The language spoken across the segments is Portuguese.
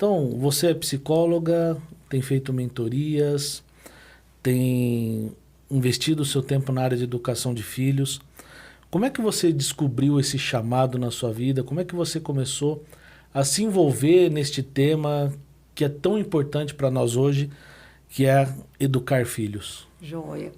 Então, você é psicóloga, tem feito mentorias, tem investido o seu tempo na área de educação de filhos. Como é que você descobriu esse chamado na sua vida? Como é que você começou a se envolver neste tema que é tão importante para nós hoje, que é educar filhos? Joia.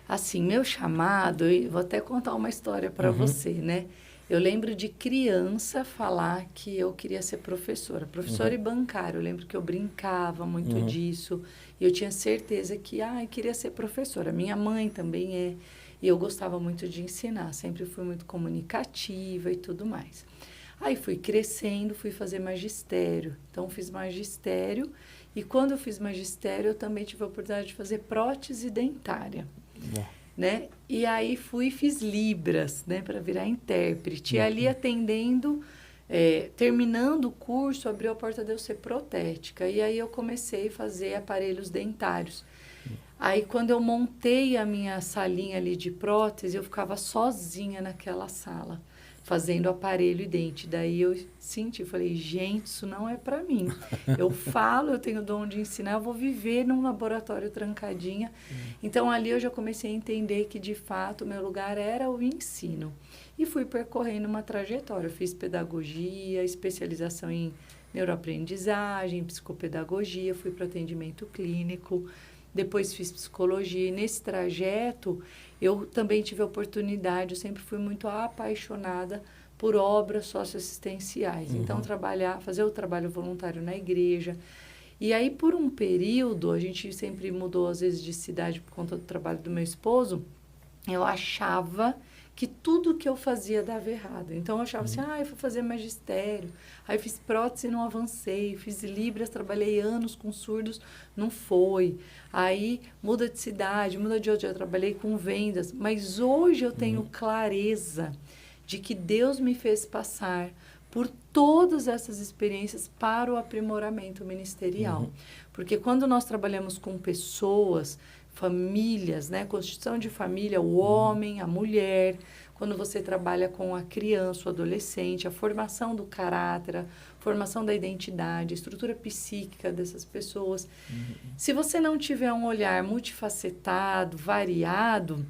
Assim, meu chamado, eu vou até contar uma história para Uhum, você, né? Eu lembro de criança falar que eu queria ser professora uhum, e bancária. Eu lembro que eu brincava muito uhum, disso e eu tinha certeza que, eu queria ser professora. Minha mãe também é, e eu gostava muito de ensinar, sempre fui muito comunicativa e tudo mais. Aí fui crescendo, fui fazer magistério. Então, fiz magistério e quando eu fiz magistério, eu também tive a oportunidade de fazer prótese dentária, bom, né? E aí fui e fiz Libras, né, para virar intérprete. E ali uhum, atendendo, terminando o curso, abriu a porta de eu ser protética. E aí eu comecei a fazer aparelhos dentários. Aí quando eu montei a minha salinha ali de prótese, eu ficava sozinha naquela sala, fazendo aparelho e dente. Daí eu senti, falei, gente, isso não é para mim. Eu falo, eu tenho o dom de ensinar, eu vou viver num laboratório trancadinha. Então ali eu já comecei a entender que de fato o meu lugar era o ensino. E fui percorrendo uma trajetória. Eu fiz pedagogia, especialização em neuroaprendizagem, psicopedagogia, fui para atendimento clínico. Depois fiz psicologia e nesse trajeto eu também tive a oportunidade, eu sempre fui muito apaixonada por obras socioassistenciais. Então, uhum, fazer o trabalho voluntário na igreja. E aí, por um período, a gente sempre mudou às vezes de cidade por conta do trabalho do meu esposo, eu achava que tudo que eu fazia dava errado. Então, eu achava assim, uhum, eu vou fazer magistério. Aí, fiz prótese e não avancei. Fiz Libras, trabalhei anos com surdos, não foi. Aí, muda de cidade, muda de outra. Eu trabalhei com vendas. Mas hoje eu tenho uhum, clareza de que Deus me fez passar por todas essas experiências para o aprimoramento ministerial. uhum, Porque quando nós trabalhamos com pessoas, famílias, né? Constituição de família, o uhum, homem, a mulher, quando você trabalha com a criança, o adolescente, a formação do caráter, a formação da identidade, a estrutura psíquica dessas pessoas. uhum. Se você não tiver um olhar multifacetado, variado,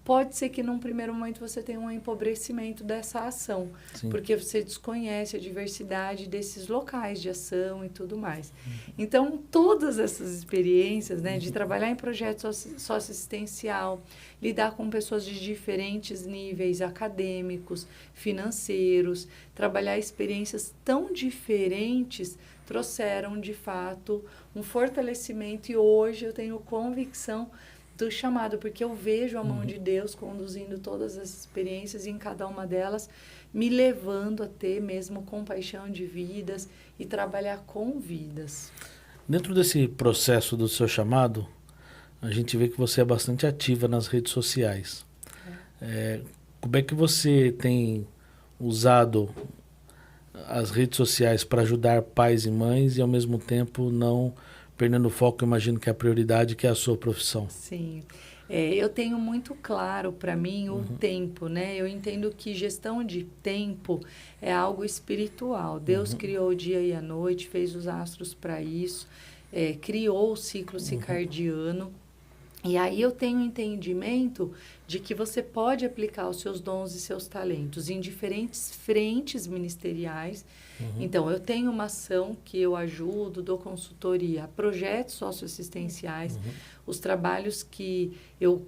pode ser que num primeiro momento você tenha um empobrecimento dessa ação, Sim. porque você desconhece a diversidade desses locais de ação e tudo mais. Então, todas essas experiências, né, de trabalhar em projeto socioassistencial, lidar com pessoas de diferentes níveis acadêmicos, financeiros, trabalhar experiências tão diferentes, trouxeram, de fato, um fortalecimento e hoje eu tenho convicção do chamado, porque eu vejo a mão Uhum. de Deus conduzindo todas as experiências e em cada uma delas me levando a ter mesmo compaixão de vidas e trabalhar com vidas. Dentro desse processo do seu chamado, a gente vê que você é bastante ativa nas redes sociais. É, como é que você tem usado as redes sociais para ajudar pais e mães e ao mesmo tempo não perdendo o foco, imagino que é a prioridade, que é a sua profissão? Sim, eu tenho muito claro para mim o Uhum, tempo, né? Eu entendo que gestão de tempo é algo espiritual. Deus uhum, criou o dia e a noite, fez os astros para isso, criou o ciclo uhum, circadiano. E aí eu tenho um entendimento de que você pode aplicar os seus dons e seus talentos em diferentes frentes ministeriais. uhum, Então, eu tenho uma ação que eu ajudo, dou consultoria a projetos socioassistenciais, uhum, os trabalhos que eu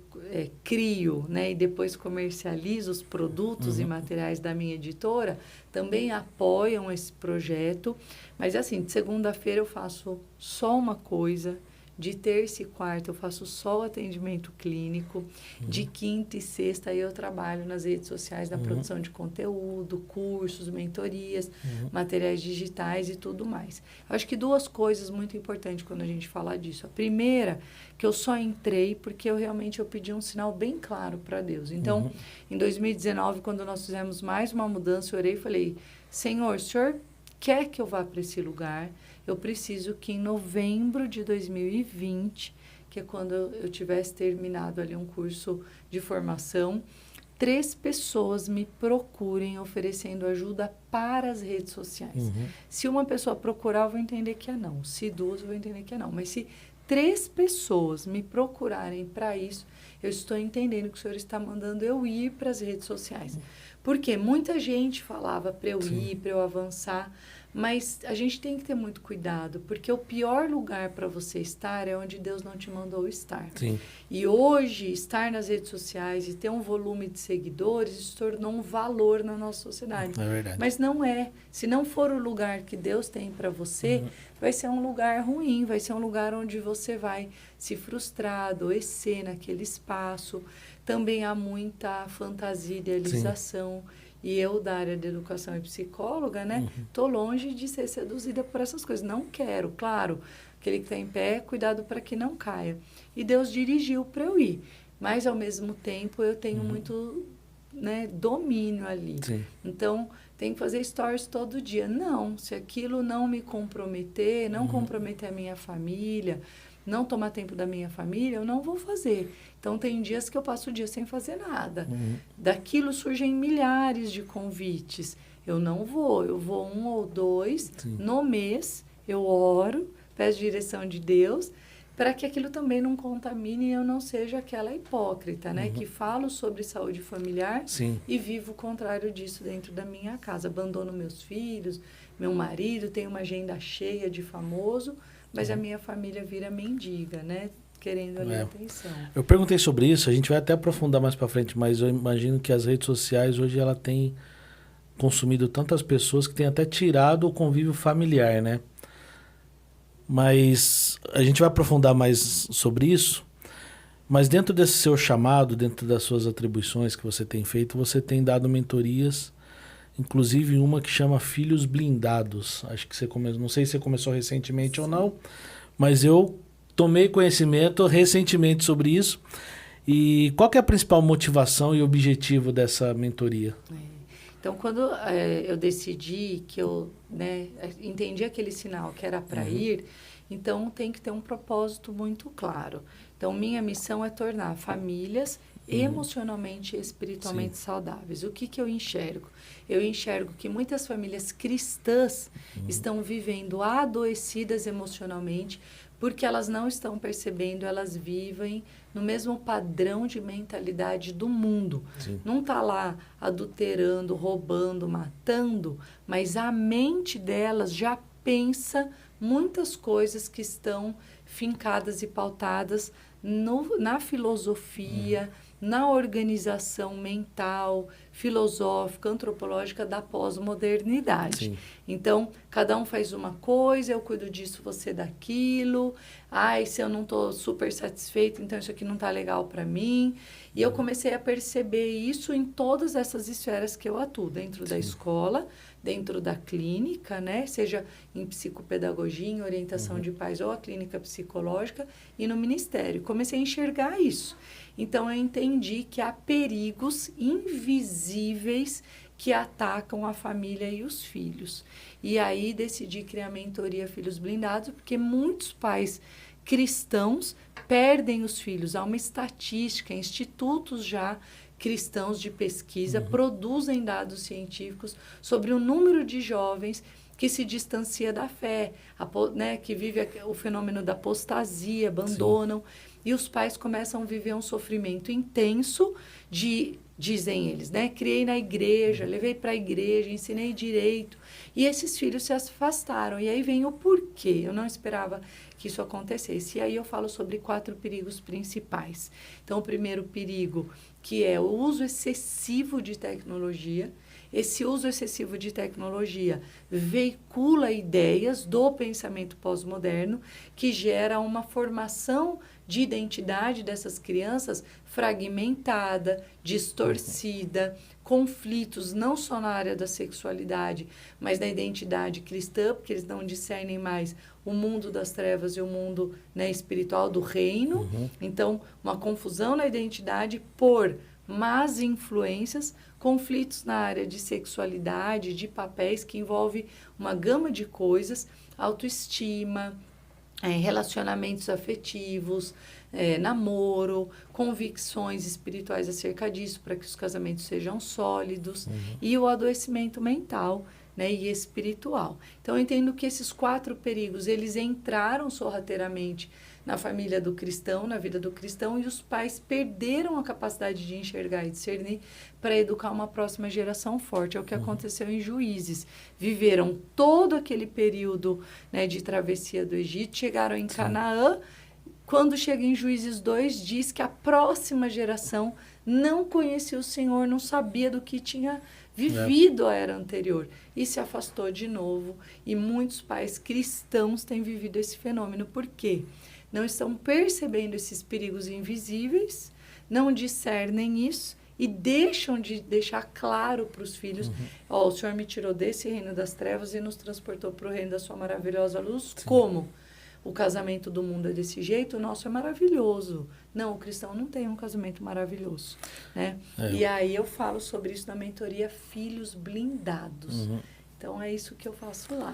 crio, né, e depois comercializo os produtos e uhum, materiais da minha editora, também apoiam esse projeto. Mas, assim, de segunda-feira eu faço só uma coisa, de terça e quarta eu faço só o atendimento clínico. De uhum, quinta e sexta eu trabalho nas redes sociais na uhum, produção de conteúdo, cursos, mentorias, uhum, materiais digitais e tudo mais. Eu acho que duas coisas muito importantes quando a gente fala disso. A primeira, que eu só entrei porque eu pedi um sinal bem claro para Deus. Então, uhum, em 2019, quando nós fizemos mais uma mudança, eu orei e falei, Senhor, o Senhor quer que eu vá para esse lugar? Eu preciso que em novembro de 2020, que é quando eu tivesse terminado ali um curso de formação, 3 pessoas me procurem oferecendo ajuda para as redes sociais. Se uma pessoa procurar, eu vou entender que é não. Se 2, eu vou entender que é não. Mas se 3 pessoas me procurarem para isso, eu estou entendendo que o Senhor está mandando eu ir para as redes sociais. Porque muita gente falava para eu ir, para eu avançar, mas a gente tem que ter muito cuidado, porque o pior lugar para você estar é onde Deus não te mandou estar. Sim. E hoje, estar nas redes sociais e ter um volume de seguidores, isso tornou um valor na nossa sociedade. É verdade. Mas não é. Se não for o lugar que Deus tem para você, vai ser um lugar ruim, vai ser um lugar onde você vai se frustrar, adoecer naquele espaço. Também há muita fantasia, idealização. Sim. E eu, da área de educação e psicóloga, né, tô longe de ser seduzida por essas coisas. Não quero, claro, aquele que está em pé, cuidado para que não caia. E Deus dirigiu para eu ir. Mas, ao mesmo tempo, eu tenho muito, né, domínio ali. Sim. Então, tem que fazer stories todo dia. Não, se aquilo não me comprometer, não comprometer a minha família, não tomar tempo da minha família, eu não vou fazer. Então, tem dias que eu passo o dia sem fazer nada. Daquilo surgem milhares de convites. Eu não vou, eu vou 1 ou 2 no mês, eu oro, peço direção de Deus, para que aquilo também não contamine e eu não seja aquela hipócrita, né? Que falo sobre saúde familiar e vivo o contrário disso dentro da minha casa. Abandono meus filhos, meu marido, tenho uma agenda cheia de famoso, mas a minha família vira mendiga, né? Querendo ali atenção. Eu perguntei sobre isso, a gente vai até aprofundar mais para frente, mas eu imagino que as redes sociais hoje ela tem consumido tantas pessoas que tem até tirado o convívio familiar, né? Mas a gente vai aprofundar mais sobre isso. Mas dentro desse seu chamado, dentro das suas atribuições que você tem feito, você tem dado mentorias, inclusive uma que chama Filhos Blindados. Acho que você começou, não sei se você começou recentemente ou não, mas eu tomei conhecimento recentemente sobre isso. E qual que é a principal motivação e objetivo dessa mentoria? Então, quando eu decidi que eu, né, entendi aquele sinal que era para ir, então tem que ter um propósito muito claro. Então, minha missão é tornar famílias emocionalmente e espiritualmente saudáveis. O que eu enxergo? Eu enxergo que muitas famílias cristãs estão vivendo adoecidas emocionalmente porque elas não estão percebendo, elas vivem no mesmo padrão de mentalidade do mundo. Sim. Não está lá adulterando, roubando, matando, mas a mente delas já pensa muitas coisas que estão fincadas e pautadas na filosofia, na organização mental, filosófica, antropológica da pós-modernidade. Sim. Então, cada um faz uma coisa, eu cuido disso, você daquilo. Ai, se eu não estou super satisfeita, então isso aqui não está legal para mim. E eu comecei a perceber isso em todas essas esferas que eu atuo, dentro da escola, dentro da clínica, né? Seja em psicopedagogia, em orientação de pais ou a clínica psicológica e no ministério. Comecei a enxergar isso. Então, eu entendi que há perigos invisíveis que atacam a família e os filhos. E aí, decidi criar a mentoria Filhos Blindados, porque muitos pais cristãos perdem os filhos. Há uma estatística, institutos já cristãos de pesquisa produzem dados científicos sobre o número de jovens que se distancia da fé, né, que vive o fenômeno da apostasia, abandonam. Sim. E os pais começam a viver um sofrimento intenso dizem eles, né? Criei na igreja, levei para a igreja, ensinei direito. E esses filhos se afastaram. E aí vem o porquê. Eu não esperava que isso acontecesse. E aí eu falo sobre 4 perigos principais. Então, o primeiro perigo, que é o uso excessivo de tecnologia. Esse uso excessivo de tecnologia veicula ideias do pensamento pós-moderno que gera uma formação de identidade dessas crianças fragmentada, distorcida, conflitos não só na área da sexualidade, mas na identidade cristã, porque eles não discernem mais o mundo das trevas e o mundo, né, espiritual do reino. Então, uma confusão na identidade por más influências, conflitos na área de sexualidade, de papéis que envolve uma gama de coisas, autoestima, relacionamentos afetivos, namoro, convicções espirituais acerca disso, para que os casamentos sejam sólidos, e o adoecimento mental, né, e espiritual. Então, eu entendo que esses 4 perigos, eles entraram sorrateiramente na família do cristão, na vida do cristão, e os pais perderam a capacidade de enxergar e discernir para educar uma próxima geração forte. É o que aconteceu em Juízes. Viveram todo aquele período, né, de travessia do Egito, chegaram em Canaã. Quando chega em Juízes 2, diz que a próxima geração não conhecia o Senhor, não sabia do que tinha vivido a era anterior e se afastou de novo. E muitos pais cristãos têm vivido esse fenômeno. Por quê? Não estão percebendo esses perigos invisíveis, não discernem isso e deixam de deixar claro para os filhos, o Senhor me tirou desse reino das trevas e nos transportou para o reino da sua maravilhosa luz. Sim. Como? O casamento do mundo é desse jeito, o nosso é maravilhoso. Não, o cristão não tem um casamento maravilhoso, né? E aí eu falo sobre isso na mentoria Filhos Blindados. Então é isso que eu faço lá.